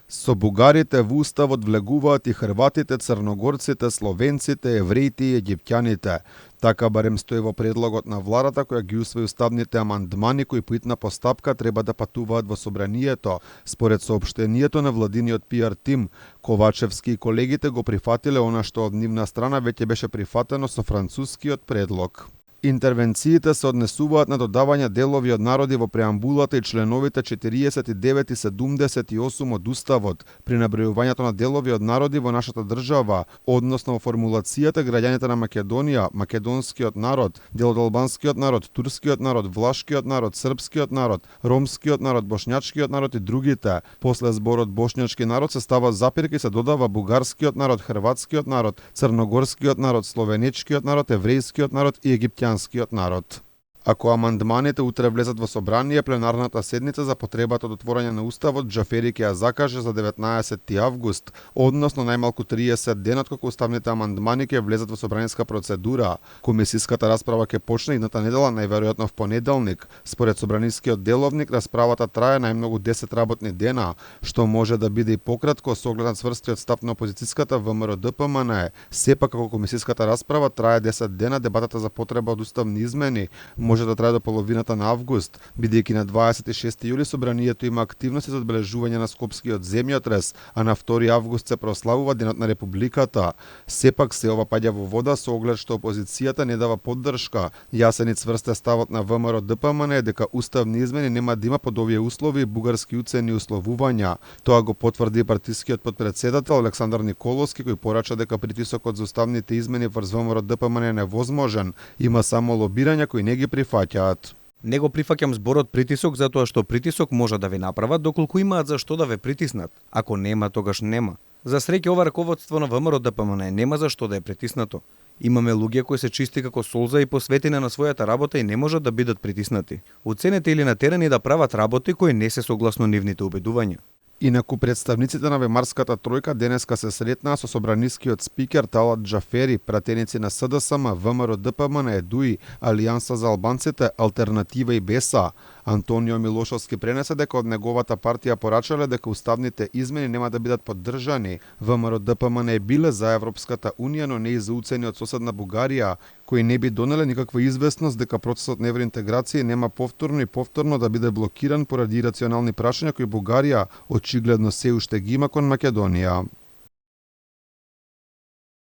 Со бугарите во уставот влегуваат и хрватите, црногорците, словенците, евреите и египтјаните. Така барем стои во предлогот на владата која ги усвои уставните амандмани кои по итна постапка треба да патуваат во собранието. Според соопштението на владиниот PR тим, Ковачевски и колегите го прифатиле она што од нивна страна веќе беше прифатено со францускиот предлог. Интервенциите се однесуваат на додавање делови од народи во преамбулата и членовите 49 и 78 од Уставот, при набројувањето на делови од народи во нашата држава, односно во формулацијата граѓаните на Македонија, македонскиот народ, дел од албанскиот народ, турскиот народ, влашкиот народ, српскиот народ, ромскиот народ, бошњачкиот народ и другите. После зборот бошњачки народ се става запирка и се додава бугарскиот народ, хрватскиот народ, црногорскиот народ, словенечкиот народ, еврејскиот народ и египтјанскиот народ. Ако амандманите утре влезат во собрание, пленарната седница за потребата од отворање на Уставот Џафери ќе ја закаже за 19 август, односно најмалку 30 дена откако уставните амандмани ќе влезат во собраниска процедура. Комисиската расправа ќе почне идната недела, најверојатно в понеделник. Според собранискиот деловник, расправата трае најмногу 10 работни дена, што може да биде и пократко со оглед на цврстиот став на опозицијската ВМРО-ДПМН. Сепак, како комисиската расправа трае 10 дена, дебатата за потреба од уставни измени може да трае до половината на август, бидејќи на 26 јули собранието има активности за одбележување на Скопскиот земјотрес, а на 2 август се прославува Денот на Републиката. Сепак се ова паѓа во вода со оглед што опозицијата не дава поддршка. Јасен и цврст е ставот на ВМРО-ДПМН дека уставни измени нема да има под овие услови и бугарски уцени условувања. Тоа го потврди партискиот подпредседател Александар Николовски, кој порача дека притисокот за уставните измени врз ВМРО-ДПМН е невозможен. Има само лобирања кои не ги прифаќаат. Не го прифаќам зборот притисок затоа што притисок може да ви направат доколку имаат за што да ве притиснат. Ако нема, тогаш нема. За среќа ова раководство на ВМРО-ДПМН нема за што да е притиснато. Имаме луѓе кои се чисти како солза и посветени на својата работа и не можат да бидат притиснати. Уценете или натерани да прават работи кои не се согласно нивните убедувања. Инаку представниците на Вемарската тројка денеска се сретнаа со собранискиот спикер Талат Џафери, пратеници на СДСМ, ВМРО-ДПМН, ЕДУИ, Алијанса за албанците, Алтернатива и БЕСА. Антонио Милошовски пренесе дека од неговата партија порачале дека уставните измени нема да бидат поддржани. ВМРО-ДПМН биле за Европската унија, но не и за уцени од соседна Бугарија, кои не би донеле никаква известност дека процесот на евроинтеграција нема повторно да биде блокиран поради ирационални прашања кои Бугарија очигледно се уште ги има кон Македонија.